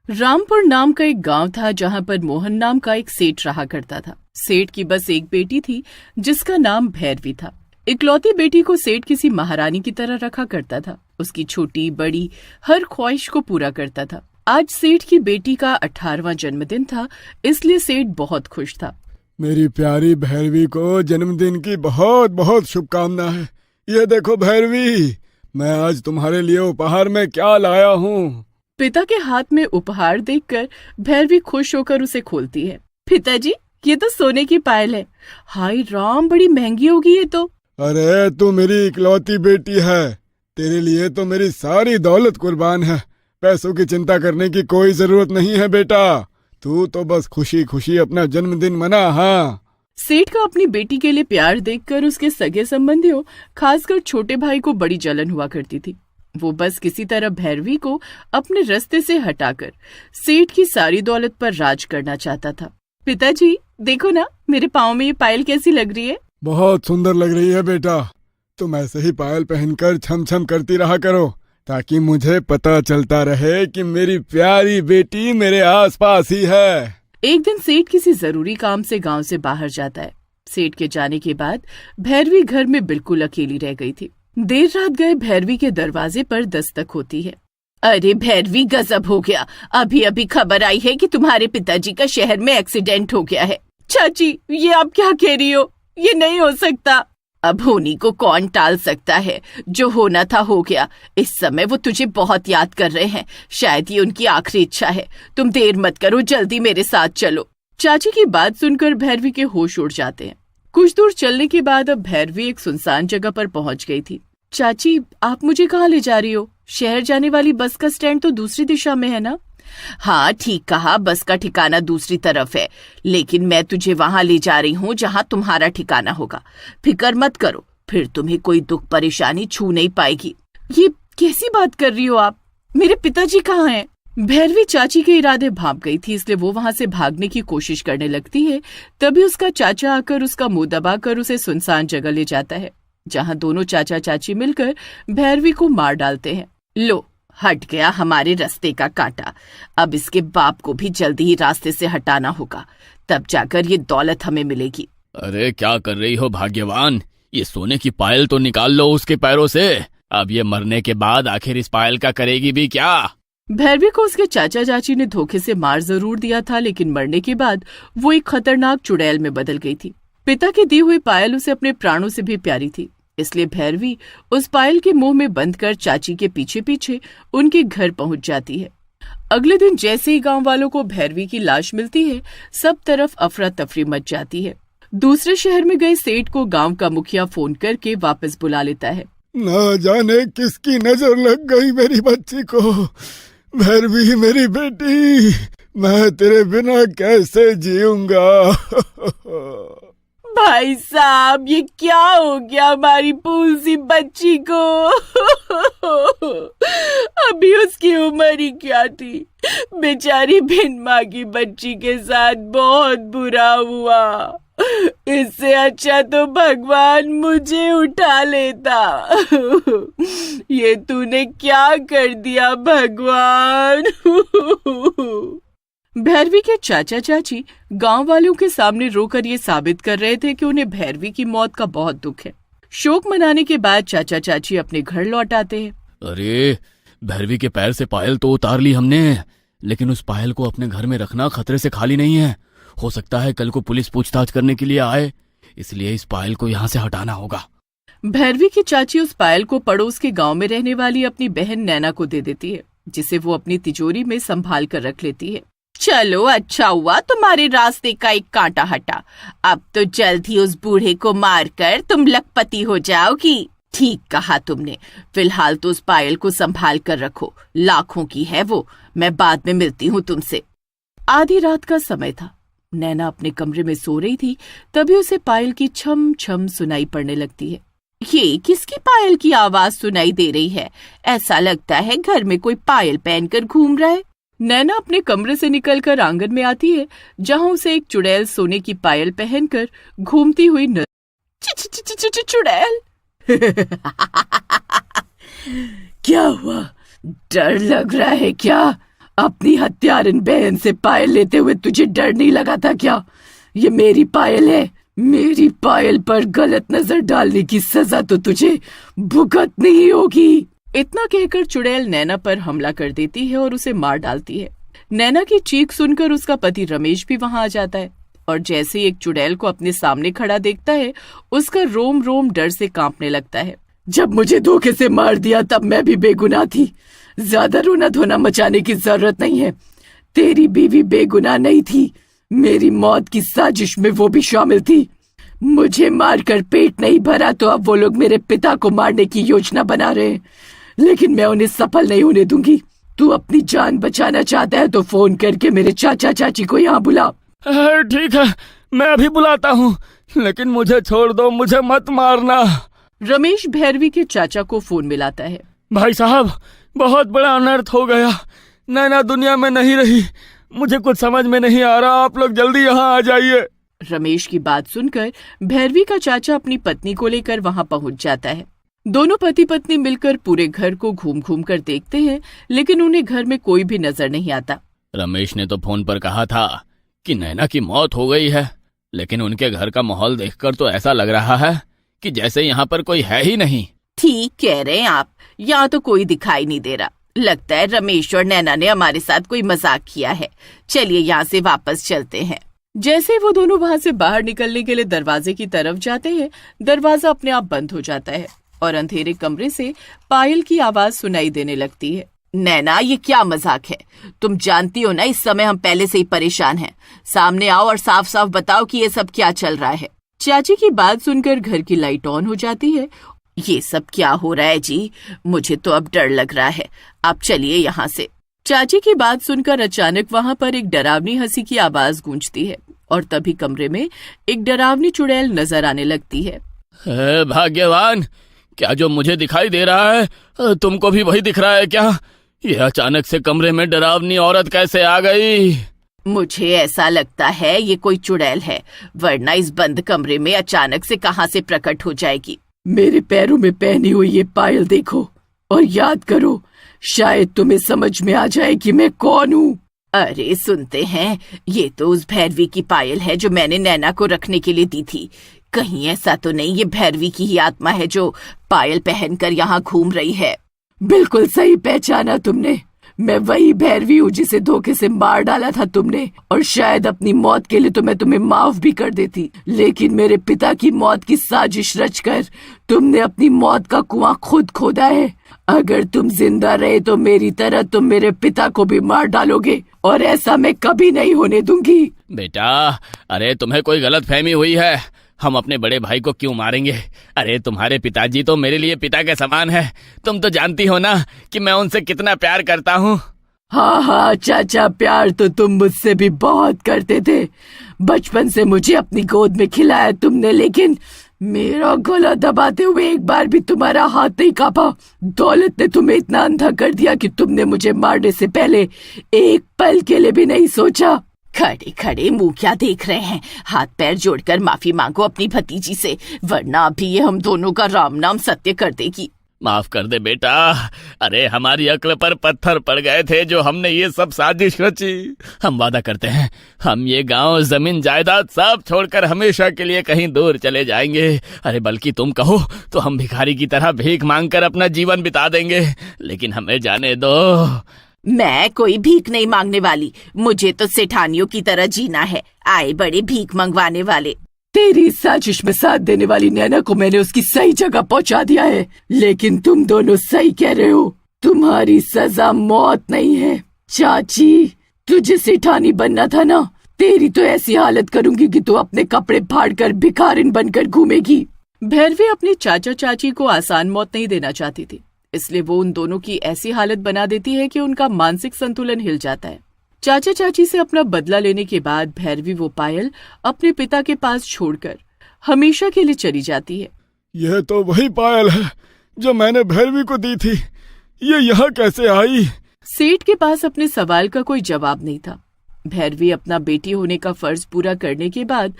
रामपुर नाम का एक गांव था जहां पर मोहन नाम का एक सेठ रहा करता था। सेठ की बस एक बेटी थी जिसका नाम भैरवी था। इकलौती बेटी को सेठ किसी महारानी की तरह रखा करता था। उसकी छोटी बड़ी हर ख्वाहिश को पूरा करता था। आज सेठ की बेटी का 18वां जन्मदिन था, इसलिए सेठ बहुत खुश था। मेरी प्यारी भैरवी को जन्मदिन की बहुत बहुत शुभकामना है। ये देखो भैरवी, मैं आज तुम्हारे लिए उपहार में क्या लाया हूँ। पिता के हाथ में उपहार देखकर भैरवी खुश होकर उसे खोलती है। पिताजी, ये तो सोने की पायल है। हाय राम, बड़ी महंगी होगी ये तो। अरे तू मेरी इकलौती बेटी है, तेरे लिए तो मेरी सारी दौलत कुर्बान है। पैसों की चिंता करने की कोई जरूरत नहीं है बेटा, तू तो बस खुशी खुशी अपना जन्मदिन मना। हाँ। सेठ का अपनी बेटी के लिए प्यार देखकर उसके सगे संबंधियों, खासकर छोटे भाई को बड़ी जलन हुआ करती थी। वो बस किसी तरह भैरवी को अपने रास्ते से हटाकर सेठ की सारी दौलत पर राज करना चाहता था। पिताजी देखो ना, मेरे पाँव में ये पायल कैसी लग रही है। बहुत सुंदर लग रही है बेटा, तुम ऐसे ही पायल पहनकर छम छम करती रहा करो, ताकि मुझे पता चलता रहे कि मेरी प्यारी बेटी मेरे आसपास ही है। एक दिन सेठ किसी जरूरी काम से गांव से बाहर जाता है। सेठ के जाने के बाद भैरवी घर में बिल्कुल अकेली रह गई थी। देर रात गए भैरवी के दरवाजे पर दस्तक होती है। अरे भैरवी, गजब हो गया, अभी अभी खबर आई है कि तुम्हारे पिताजी का शहर में एक्सीडेंट हो गया है। चाची, ये आप क्या कह रही हो? ये नहीं हो सकता। अब होनी को कौन टाल सकता है, जो होना था हो गया। इस समय वो तुझे बहुत याद कर रहे हैं, शायद ये उनकी आखिरी इच्छा है। तुम देर मत करो, जल्दी मेरे साथ चलो। चाची की बात सुनकर भैरवी के होश उड़ जाते हैं। कुछ दूर चलने के बाद अब भैरवी एक सुनसान जगह पर पहुंच गई थी। चाची, आप मुझे कहाँ ले जा रही हो? शहर जाने वाली बस का स्टैंड तो दूसरी दिशा में है ना? हाँ ठीक कहा, बस का ठिकाना दूसरी तरफ है, लेकिन मैं तुझे वहां ले जा रही हूँ जहाँ तुम्हारा ठिकाना होगा। फिक्र मत करो, फिर तुम्हें कोई दुख परेशानी छू नहीं पाएगी। ये कैसी बात कर रही हो आप? मेरे पिताजी कहाँ हैं? भैरवी चाची के इरादे भांप गई थी, इसलिए वो वहां से भागने की कोशिश करने लगती है। तभी उसका चाचा आकर उसका मुंह दबाकर उसे सुनसान जगह ले जाता है, जहां दोनों चाचा चाची मिलकर भैरवी को मार डालते हैं। लो, हट गया हमारे रास्ते का कांटा। अब इसके बाप को भी जल्दी ही रास्ते से हटाना होगा, तब जाकर ये दौलत हमें मिलेगी। अरे क्या कर रही हो भाग्यवान, ये सोने की पायल तो निकाल लो उसके पैरों से। अब ये मरने के बाद आखिर इस पायल का करेगी भी क्या? भैरवी को उसके चाचा चाची ने धोखे से मार जरूर दिया था, लेकिन मरने के बाद वो एक खतरनाक चुड़ैल में बदल गई थी। पिता की दी हुई पायल उसे अपने प्राणों से भी प्यारी थी, इसलिए भैरवी उस पायल के मुंह में बंद कर चाची के पीछे पीछे उनके घर पहुंच जाती है। अगले दिन जैसे ही गांव वालों को भैरवी की लाश मिलती है, सब तरफ अफरा तफरी मच जाती है। दूसरे शहर में गए सेठ को गांव का मुखिया फोन करके वापस बुला लेता है। न जाने किसकी नजर लग गई मेरी बच्ची को। भैरवी मेरी बेटी, मैं तेरे बिना कैसे जीऊंगा। भाई साहब, ये क्या हो गया हमारी फूल सी बच्ची को? अभी उसकी उम्र ही क्या थी। बेचारी बिन माँ की बच्ची के साथ बहुत बुरा हुआ। इससे अच्छा तो भगवान मुझे उठा लेता। ये तूने क्या कर दिया भगवान? भैरवी के चाचा चाची गांव वालों के सामने रोकर ये साबित कर रहे थे कि उन्हें भैरवी की मौत का बहुत दुख है। शोक मनाने के बाद चाचा चाची अपने घर लौट आते हैं। अरे भैरवी के पैर से पायल तो उतार ली हमने, लेकिन उस पायल को अपने घर में रखना खतरे से खाली नहीं है। हो सकता है कल को पुलिस पूछताछ करने के लिए आए, इसलिए इस पायल को यहाँ से हटाना होगा। भैरवी की चाची उस पायल को पड़ोस के गांव में रहने वाली अपनी बहन नैना को दे देती है, जिसे वो अपनी तिजोरी में संभाल कर रख लेती है। चलो, अच्छा हुआ तुम्हारे रास्ते का एक कांटा हटा। अब तो जल्द ही उस बूढ़े को मारकर तुम लखपति हो जाओगी। ठीक कहा तुमने। फिलहाल तो उस पायल को संभाल कर रखो, लाखों की है वो। मैं बाद में मिलती हूँ तुमसे। आधी रात का समय था। नैना अपने कमरे में सो रही थी, तभी उसे पायल की छम छम सुनाई पड़ने लगती है। ये किसकी पायल की आवाज सुनाई दे रही है? ऐसा लगता है घर में कोई पायल पहनकर घूम रहा है। नैना अपने कमरे से निकलकर आंगन में आती है, जहां उसे एक चुड़ैल सोने की पायल पहनकर घूमती हुई चुड़ैल। क्या हुआ? डर लग रहा है क्या? अपनी हत्यारन बहन से पायल लेते हुए तुझे डर नहीं लगा था क्या? ये मेरी पायल है। मेरी पायल पर गलत नजर डालने की सजा तो तुझे भुगतनी ही होगी। इतना कहकर चुड़ैल नैना पर हमला कर देती है और उसे मार डालती है। नैना की चीख सुनकर उसका पति रमेश भी वहां आ जाता है और जैसे ही एक चुड़ैल को अपने सामने खड़ा देखता है, उसका रोम रोम डर से कांपने लगता है। जब मुझे धोखे से मार दिया तब मैं भी बेगुनाह थी। ज्यादा रोना धोना मचाने की जरूरत नहीं है। तेरी बीवी बेगुनाह नहीं थी। मेरी मौत की साजिश में वो भी शामिल थी। मुझे मारकर पेट नहीं भरा तो अब वो लोग मेरे पिता को मारने की योजना बना रहे हैं, लेकिन मैं उन्हें सफल नहीं होने दूंगी। तू अपनी जान बचाना चाहता है तो फोन करके मेरे चाचा चाची को यहाँ बुला। ठीक है, मैं अभी बुलाता हूँ, लेकिन मुझे छोड़ दो, मुझे मत मारना। रमेश भैरवी के चाचा को फोन मिलाता है। भाई साहब, बहुत बड़ा अनर्थ हो गया। नैना दुनिया में नहीं रही। मुझे कुछ समझ में नहीं आ रहा। आप लोग जल्दी यहाँ आ जाइए। रमेश की बात सुनकर भैरवी का चाचा अपनी पत्नी को लेकर वहां पहुंच जाता है। दोनों पति पत्नी मिलकर पूरे घर को घूम घूम कर देखते हैं, लेकिन उन्हें घर में कोई भी नजर नहीं आता। रमेश ने तो फोन पर कहा था कि नैना की मौत हो गई है, लेकिन उनके घर का माहौल देखकर तो ऐसा लग रहा है कि जैसे यहाँ पर कोई है ही नहीं। ठीक कह रहे हैं आप, यहाँ तो कोई दिखाई नहीं दे रहा। लगता है रमेश और नैना ने हमारे साथ कोई मजाक किया है। चलिए यहाँ से वापस चलते हैं। जैसे वो दोनों वहां से बाहर निकलने के लिए दरवाजे की तरफ जाते हैं, दरवाजा अपने आप बंद हो जाता है और अंधेरे कमरे से पायल की आवाज सुनाई देने लगती है। नैना, ये क्या मजाक है? तुम जानती हो ना इस समय हम पहले से ही परेशान हैं। सामने आओ और साफ साफ बताओ कि ये सब क्या चल रहा है। चाची की बात सुनकर घर की लाइट ऑन हो जाती है। ये सब क्या हो रहा है जी? मुझे तो अब डर लग रहा है। आप चलिए यहाँ से। चाची की बात सुनकर अचानक वहां पर एक डरावनी हंसी की आवाज गूंजती है और तभी कमरे में एक डरावनी चुड़ैल नजर आने लगती है। भाग्यवान, क्या जो मुझे दिखाई दे रहा है तुमको भी वही दिख रहा है क्या? ये अचानक से कमरे में डरावनी औरत कैसे आ गई? मुझे ऐसा लगता है ये कोई चुड़ैल है, वरना इस बंद कमरे में अचानक से कहां से प्रकट हो जाएगी। मेरे पैरों में पहनी हुई ये पायल देखो और याद करो, शायद तुम्हें समझ में आ जाए कि मैं कौन हूँ। अरे सुनते हैं, ये तो उस भैरवी की पायल है जो मैंने नैना को रखने के लिए दी थी। कहीं ऐसा तो नहीं ये भैरवी की ही आत्मा है जो पायल पहनकर यहाँ घूम रही है? बिल्कुल सही पहचाना तुमने। मैं वही भैरवी हूँ जिसे धोखे से मार डाला था तुमने, और शायद अपनी मौत के लिए तो मैं तुम्हें माफ भी कर देती, लेकिन मेरे पिता की मौत की साजिश रचकर तुमने अपनी मौत का कुआं खुद खोदा है। अगर तुम जिंदा रहे तो मेरी तरह तुम मेरे पिता को भी मार डालोगे, और ऐसा मैं कभी नहीं होने दूंगी। बेटा, अरे तुम्हें कोई गलत फहमी हुई है। हम अपने बड़े भाई को क्यों मारेंगे? अरे तुम्हारे पिताजी तो मेरे लिए पिता के समान है। तुम तो जानती हो ना कि मैं उनसे कितना प्यार करता हूँ। हाँ हाँ चाचा, प्यार तो तुम मुझसे भी बहुत करते थे। बचपन से मुझे अपनी गोद में खिलाया तुमने, लेकिन मेरा गला दबाते हुए एक बार भी तुम्हारा हाथ नहीं कांपा। दौलत ने तुम्हें इतना अंधा कर दिया कि तुमने मुझे मारने से पहले एक पल के लिए भी नहीं सोचा। खड़े खड़े मुंह क्या देख रहे हैं? हाथ पैर जोड़कर माफी मांगो अपनी भतीजी से, वरना अभी ये हम दोनों का राम नाम सत्य कर देगी। माफ कर दे बेटा। अरे हमारी अक्ल पर पत्थर पड़ गए थे जो हमने ये सब साजिश रची। हम वादा करते हैं, हम ये गांव, जमीन, जायदाद सब छोड़कर हमेशा के लिए कहीं दूर चले जाएंगे। अरे बल्कि तुम कहो तो हम भिखारी की तरह भीख मांगकर अपना जीवन बिता देंगे, लेकिन हमें जाने दो। मैं कोई भीख नहीं मांगने वाली। मुझे तो सेठानियों की तरह जीना है, आए बड़े भीख मंगवाने वाले। तेरी साजिश में साथ देने वाली नैना को मैंने उसकी सही जगह पहुंचा दिया है, लेकिन तुम दोनों सही कह रहे हो। तुम्हारी सजा मौत नहीं है। चाची, तुझे सेठानी बनना था ना? तेरी तो ऐसी हालत करूंगी कि तू अपने कपड़े फाड़कर भिखारिन बनकर घूमेगी। भैरवी अपने चाचा चाची को आसान मौत नहीं देना चाहती थी, इसलिए वो उन दोनों की ऐसी हालत बना देती है कि उनका मानसिक संतुलन हिल जाता है। चाचा चाची से अपना बदला लेने के बाद भैरवी वो पायल अपने पिता के पास छोड़कर हमेशा के लिए चली जाती है। यह तो वही पायल है जो मैंने भैरवी को दी थी। ये यहाँ कैसे आई? सेठ के पास अपने सवाल का कोई जवाब नहीं था। भैरवी अपना बेटी होने का फर्ज पूरा करने के बाद